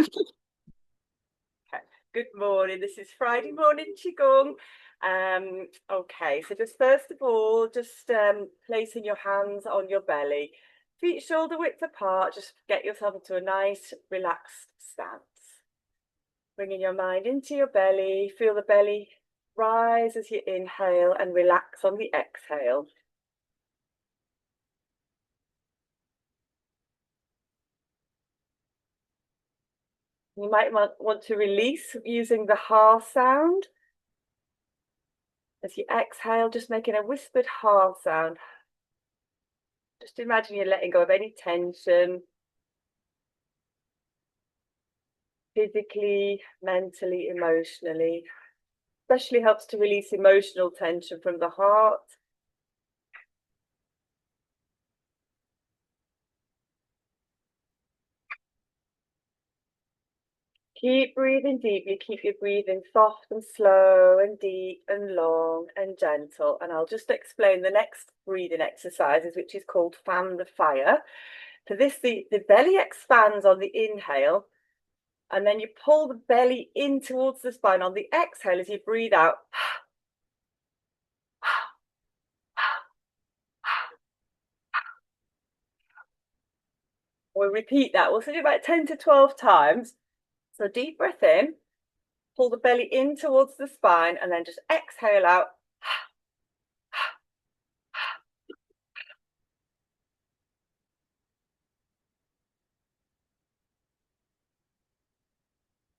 Okay. Good morning. This is Friday morning Qigong. Okay, so just first of all, just placing your hands on your belly, feet shoulder width apart, just get yourself into a nice relaxed stance. Bringing your mind into your belly, feel the belly rise as you inhale and relax on the exhale. You might want to release using the ha sound. As you exhale, just making a whispered ha sound. Just imagine you're letting go of any tension, physically, mentally, emotionally. Especially helps to release emotional tension from the heart. Keep breathing deeply, keep your breathing soft and slow and deep and long and gentle. And I'll just explain the next breathing exercises, which is called fan the fire. For this, the belly expands on the inhale, and then you pull the belly in towards the spine on the exhale as you breathe out. We'll repeat that. We'll do about 10 to 12 times. So deep breath in, pull the belly in towards the spine, and then just exhale out.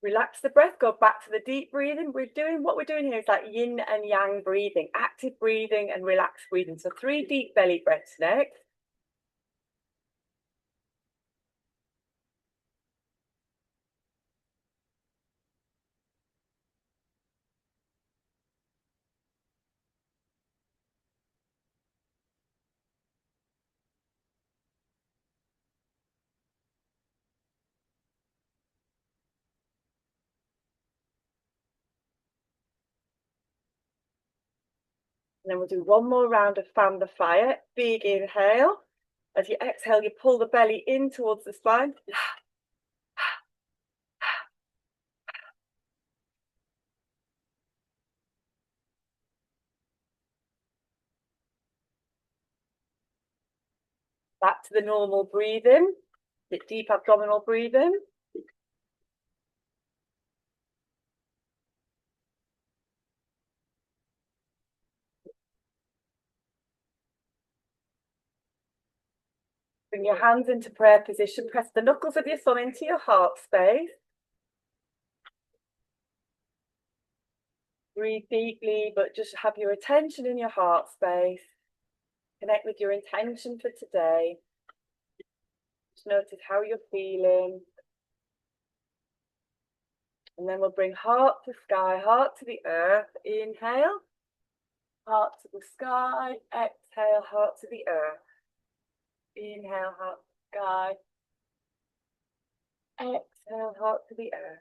Relax the breath, go back to the deep breathing. What we're doing here is like yin and yang breathing, active breathing and relaxed breathing. So 3 deep belly breaths next. And then we'll do one more round of fan the fire. Big inhale. As you exhale, you pull the belly in towards the spine. Back to the normal breathing, the deep abdominal breathing. Bring your hands into prayer position. Press the knuckles of your thumb into your heart space. Breathe deeply, but just have your attention in your heart space. Connect with your intention for today. Just notice how you're feeling. And then we'll bring heart to sky, heart to the earth. Inhale, heart to the sky. Exhale, heart to the earth. Inhale, heart to the sky. Exhale, heart to the earth.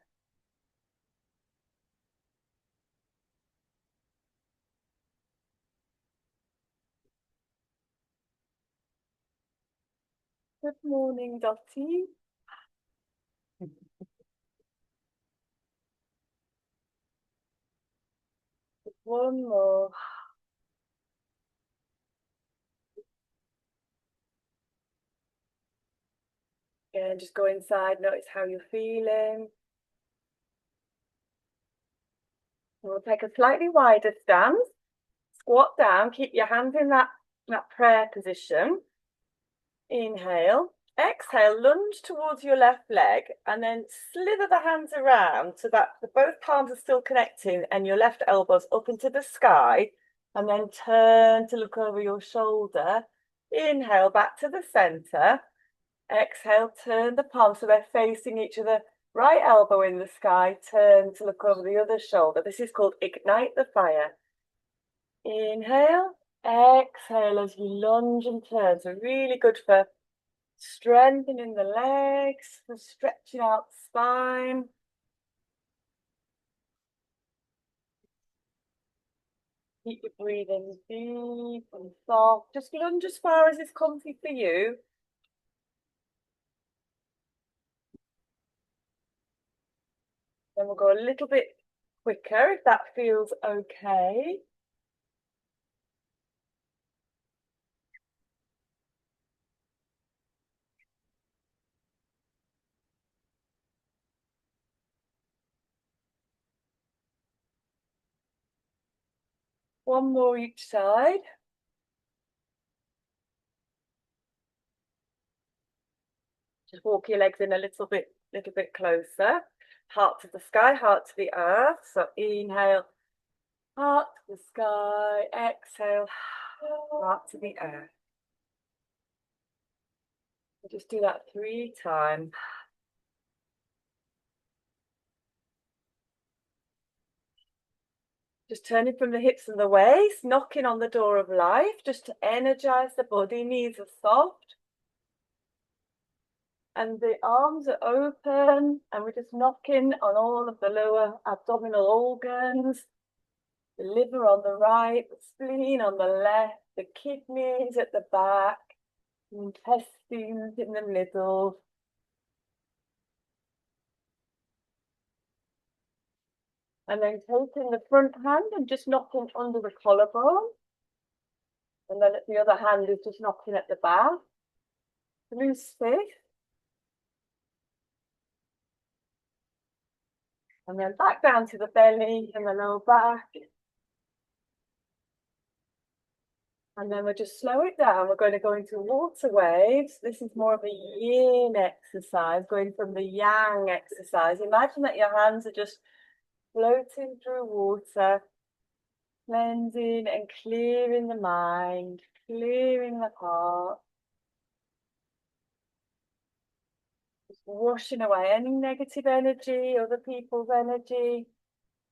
Good morning, Dottie. One more. Again, just go inside, notice how you're feeling. And we'll take a slightly wider stance. Squat down, keep your hands in that prayer position. Inhale. Exhale, lunge towards your left leg and then slither the hands around so that both palms are still connecting and your left elbow's up into the sky. And then turn to look over your shoulder. Inhale, back to the center. Exhale, turn the palms so they're facing each other. Right elbow in the sky, turn to look over the other shoulder. This is called ignite the fire. Inhale, exhale as you lunge and turn. So really good for strengthening the legs, for stretching out the spine. Keep your breathing deep and soft. Just lunge as far as is comfy for you. Then we'll go a little bit quicker if that feels okay. One more each side. Just walk your legs in a little bit closer. Heart to the sky, heart to the earth. So inhale, heart to the sky. Exhale, heart to the earth. We'll just do that 3 times. Just turning from the hips and the waist, knocking on the door of life, just to energize the body. Knees are soft. And the arms are open, and we're just knocking on all of the lower abdominal organs. The liver on the right, the spleen on the left, the kidneys at the back, intestines in the middle. And then taking the front hand and just knocking under the collarbone. And then the other hand is just knocking at the back. Through space. And then back down to the belly and the lower back. And then we'll just slow it down. We're going to go into water waves. This is more of a yin exercise, going from the yang exercise. Imagine that your hands are just floating through water, cleansing and clearing the mind, clearing the heart. Just washing away any negative energy, other people's energy.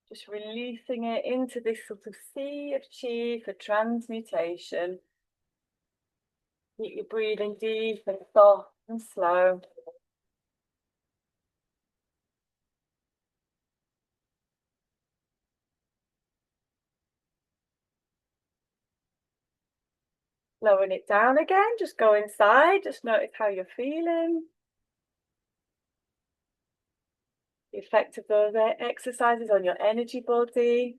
Just releasing it into this sort of sea of chi for transmutation. Keep your breathing deep and soft and slow. Lowering it down again, just go inside, just notice how you're feeling. The effect of those exercises on your energy body.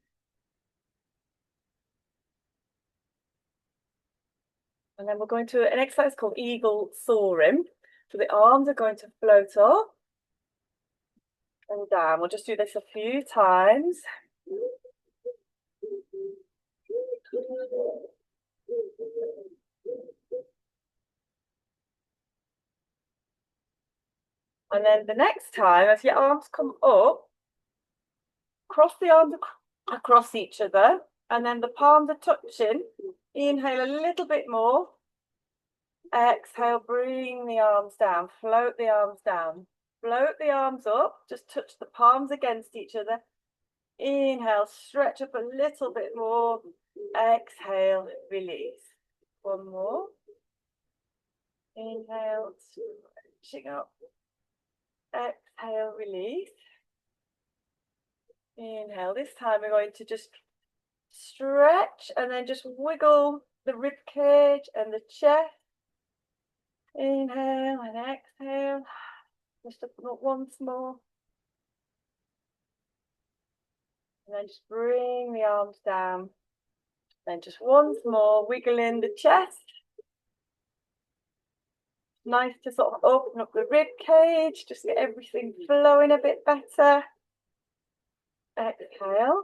And then we're going to an exercise called eagle soaring. So the arms are going to float up and down. We'll just do this a few times. And then the next time, as your arms come up, cross the arms across each other, and then the palms are touching. Inhale a little bit more. Exhale, bring the arms down, float the arms down. Float the arms up, just touch the palms against each other. Inhale, stretch up a little bit more. Exhale, release. One more. Inhale, stretching up. Exhale, release. Inhale. This time we're going to just stretch and then just wiggle the rib cage and the chest. Inhale and exhale. Just up once more. And then just bring the arms down. Then just once more, wiggling the chest. Nice to sort of open up the rib cage, just get everything flowing a bit better. Exhale.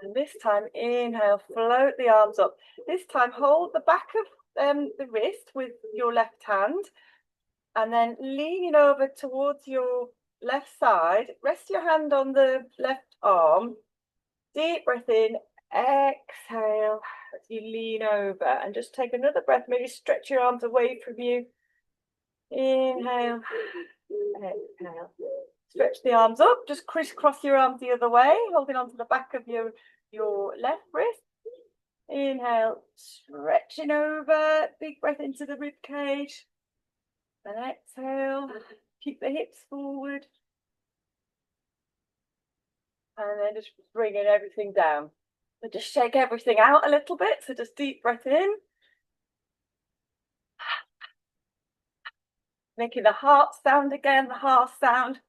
And this time, inhale, float the arms up. This time, hold the back of the wrist with your left hand. And then leaning over towards your left side, rest your hand on the left arm. Deep breath in, exhale as you lean over, and just take another breath. Maybe stretch your arms away from you. Inhale, exhale. Stretch the arms up, just crisscross your arms the other way, holding onto the back of your left wrist. Inhale, stretching over, big breath into the rib cage. And exhale, keep the hips forward. And then just bringing everything down. So just shake everything out a little bit. So just deep breath in. Making the heart sound again, the heart sound.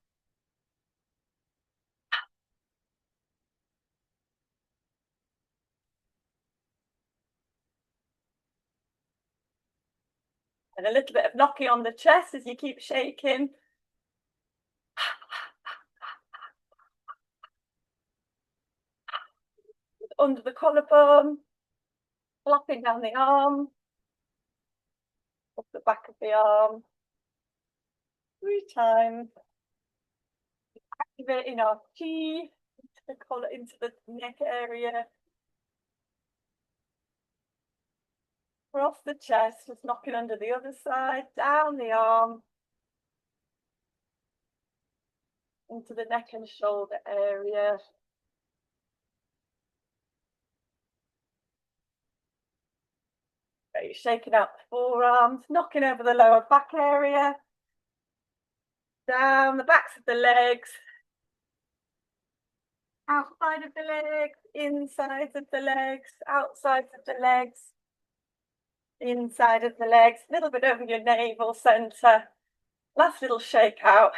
And a little bit of knocking on the chest as you keep shaking. Under the collarbone, flapping down the arm, up the back of the arm. 3 times. Activating our chi into the neck area. Across the chest, just knocking under the other side, down the arm, into the neck and shoulder area. Right, shaking out the forearms, knocking over the lower back area, down the backs of the legs, outside of the legs, inside of the legs, outside of the legs, inside of the legs, a little bit over your navel center. Last little shake out.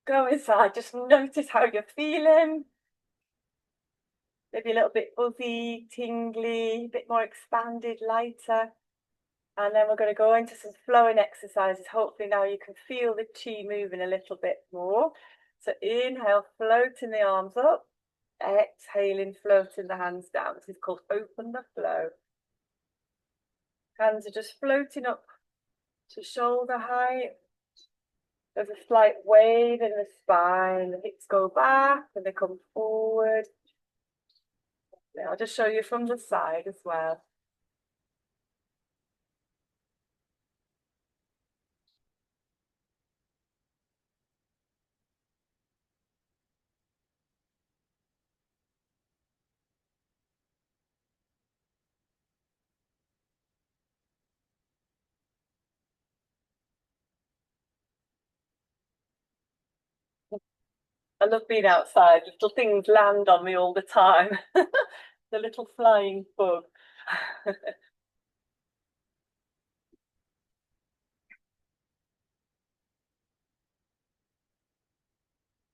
Go inside, just notice how you're feeling. Maybe a little bit fuzzy, tingly, a bit more expanded, lighter. And then we're going to go into some flowing exercises. Hopefully now you can feel the chi moving a little bit more. So inhale, floating the arms up. Exhaling, floating the hands down. This is called open the flow. Hands are just floating up to shoulder height. There's a slight wave in the spine. The hips go back and they come forward. I'll just show you from the side as well. I love being outside. Little things land on me all the time. The little flying bug.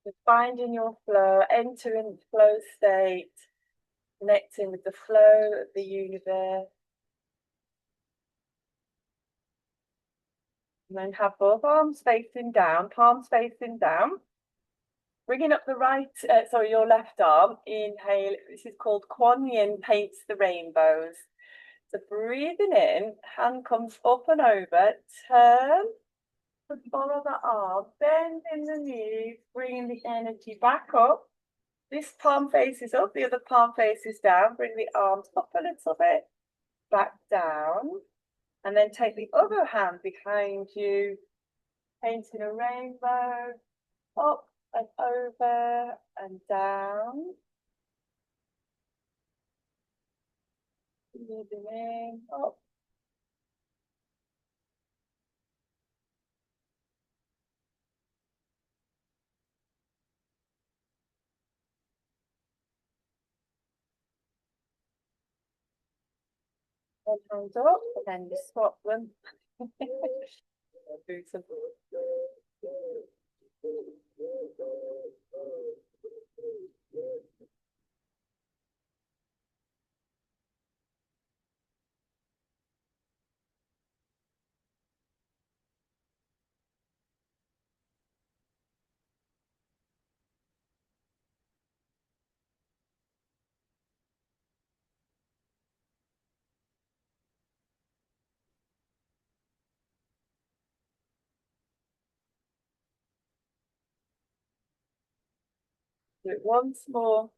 Just finding your flow, entering flow state, connecting with the flow of the universe. And then have both arms facing down, palms facing down. Bringing up the your left arm. Inhale. This is called Kuan Yin paints the rainbows. So breathing in, hand comes up and over, turn, follow the arm, bend in the knees, bringing the energy back up. This palm faces up, the other palm faces down. Bring the arms up a little bit, back down. And then take the other hand behind you, painting a rainbow, up and over and down. Breathing in, up. One hand up, and then you swap them. Do some. Do it once more,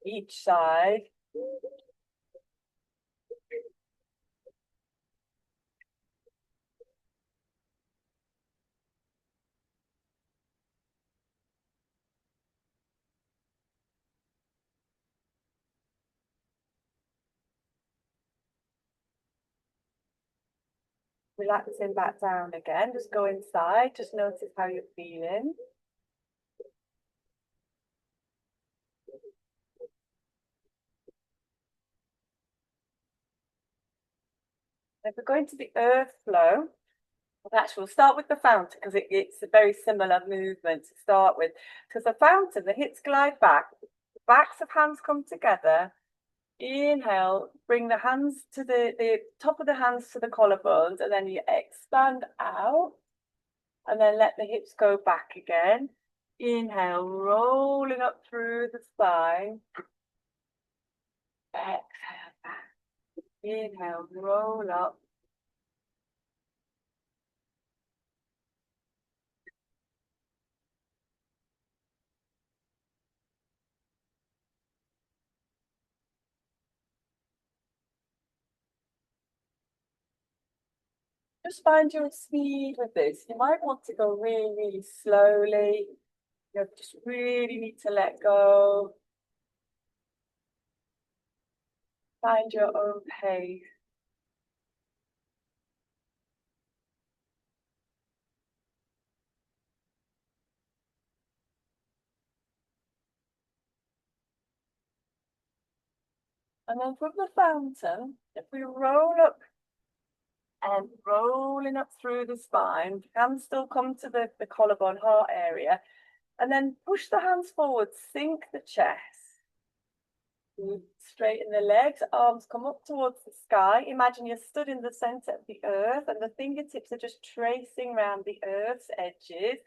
each side. Relaxing back down again, just go inside, just notice how you're feeling. If we're going to the earth flow, actually we'll start with the fountain because it's a very similar movement to start with. Because the fountain, the hips glide back, the backs of hands come together, Inhale, bring the hands to the top of the hands to the collarbones, and then you expand out, and then let the hips go back again. Inhale, rolling up through the spine. Exhale back. Inhale, roll up. Just find your speed with this. You might want to go really, really slowly. You just really need to let go. Find your own pace. And then from the fountain, if we roll up and rolling up through the spine, hands still come to the collarbone heart area, and then push the hands forward, sink the chest. Straighten the legs, arms come up towards the sky. Imagine you're stood in the center of the earth and the fingertips are just tracing around the earth's edges.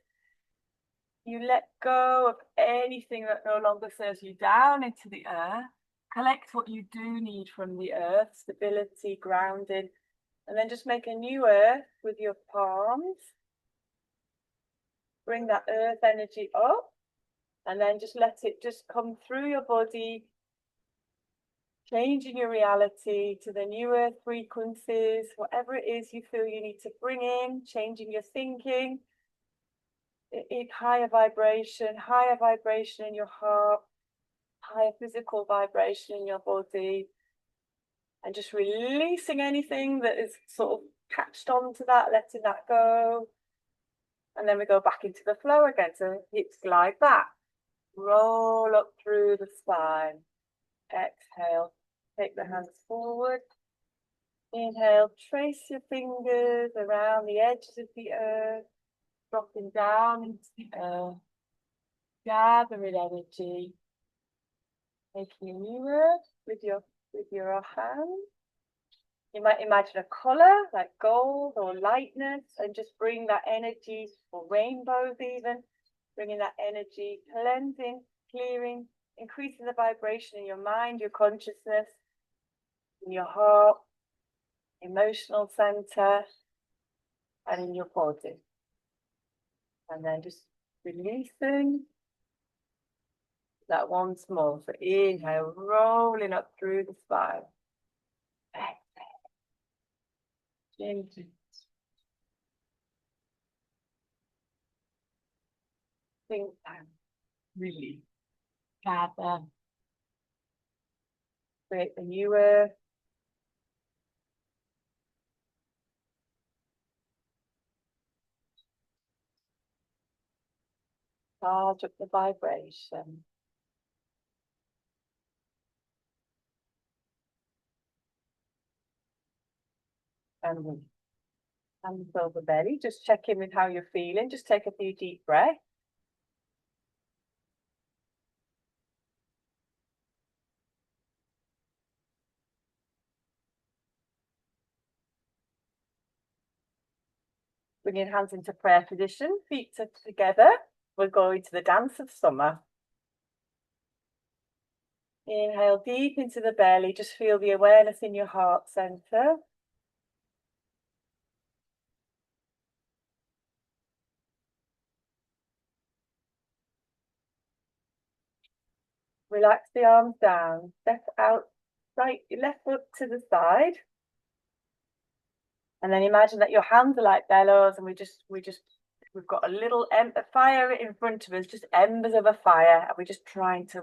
You let go of anything that no longer serves you down into the earth. Collect what you do need from the earth, stability, grounding, and then just make a new earth with your palms. Bring that earth energy up, and then just let it just come through your body, changing your reality to the new earth frequencies, whatever it is you feel you need to bring in, changing your thinking, higher vibration in your heart, higher physical vibration in your body, and just releasing anything that is sort of catched on to that, letting that go. And then we go back into the flow again. So hips glide back, roll up through the spine. Exhale, take the hands forward. Inhale, trace your fingers around the edges of the earth, dropping down into the earth, gathering energy, making a new earth with your hands. You might imagine a color like gold or lightness, and just bring that energy, or rainbows even, bringing that energy, cleansing, clearing, increasing the vibration in your mind, your consciousness, in your heart, emotional center, and in your body. And then just releasing that once more. So inhale, rolling up through the spine. Exhale. Gently. Think and release. Gather. Create the new earth. Charge up the vibration. And hands over belly. Just check in with how you're feeling. Just take a few deep breaths. Bring your hands into prayer position. Feet are together. We're going to the dance of summer. Inhale deep into the belly. Just feel the awareness in your heart center. Relax the arms down. Step out, right, left foot to the side. And then imagine that your hands are like bellows, and we've got a little fire in front of us, just embers of a fire, and we're just trying to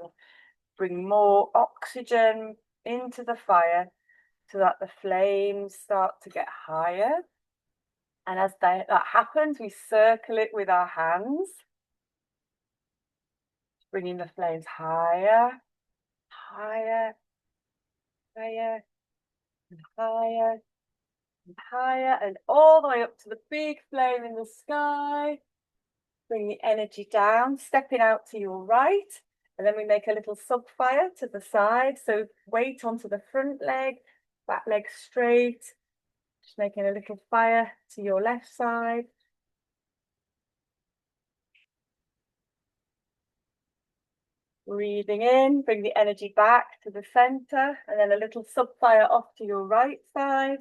bring more oxygen into the fire so that the flames start to get higher. And as that happens, we circle it with our hands, bringing the flames higher, higher, higher, and higher, and higher, and all the way up to the big flame in the sky. Bring the energy down, stepping out to your right. And then we make a little sub fire to the side. So weight onto the front leg, back leg straight. Just making a little fire to your left side. Breathing in, bring the energy back to the center, and then a little sub fire off to your right side.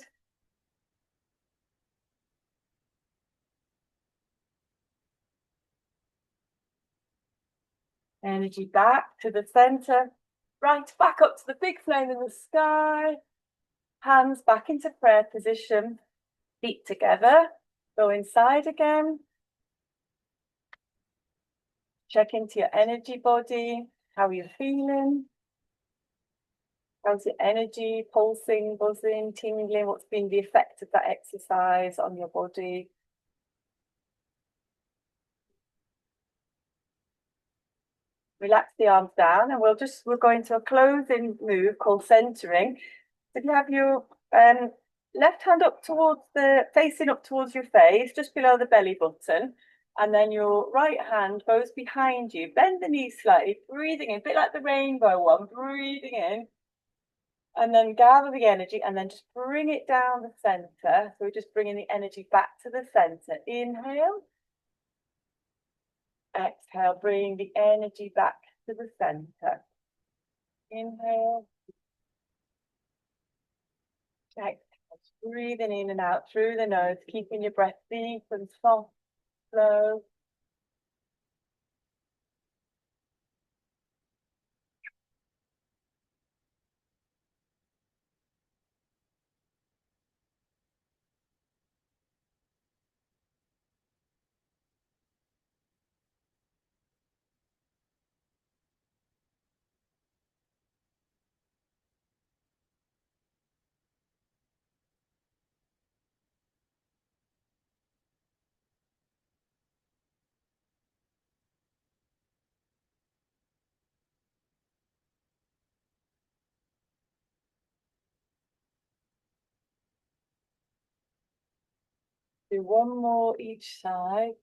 Energy back to the center, right back up to the big flame in the sky. Hands back into prayer position, feet together, go inside again. Check into your energy body, how you're feeling. How's your energy, pulsing, buzzing, tingling? What's been the effect of that exercise on your body? Relax the arms down, and we'll go into a closing move called centering. If you have your left hand up towards facing up towards your face, just below the belly button, and then your right hand goes behind you. Bend the knees slightly, breathing in, a bit like the rainbow one, breathing in, and then gather the energy, and then just bring it down the center. So we're just bringing the energy back to the center. Inhale. Exhale, bring the energy back to the center. Inhale. Exhale, breathing in and out through the nose, keeping your breath deep and soft, slow. Do one more each side.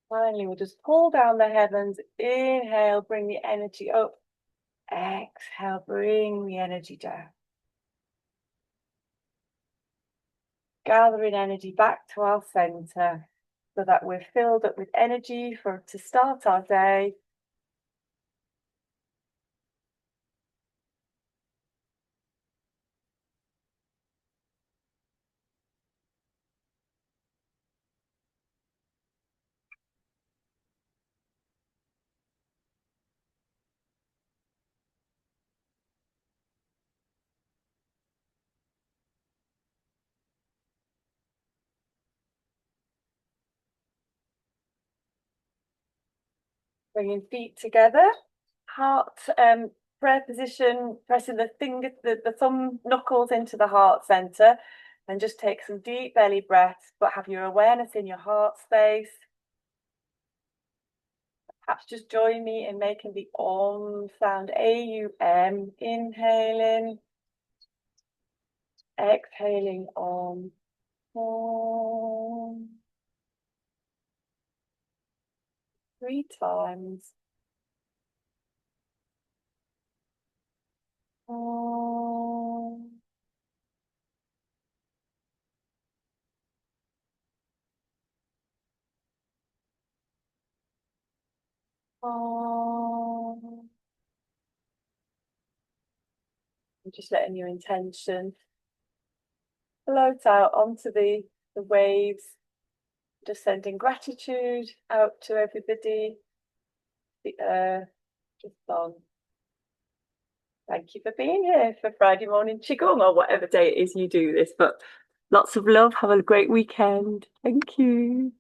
Finally, we'll just pull down the heavens. Inhale, bring the energy up. Exhale, bring the energy down. Gathering energy back to our center so that we're filled up with energy to start our day. Bringing feet together, heart prayer position, pressing the thumb knuckles into the heart center, and just take some deep belly breaths, but have your awareness in your heart space. Perhaps just join me in making the Om sound, A-U-M, inhaling, exhaling Om. Om. 3 times. Om. Om. And just letting your intention float out onto the waves, just sending gratitude out to everybody, the earth, just on. Thank you for being here for Friday morning Qigong, or whatever day it is you do this, but lots of love. Have a great weekend. Thank you.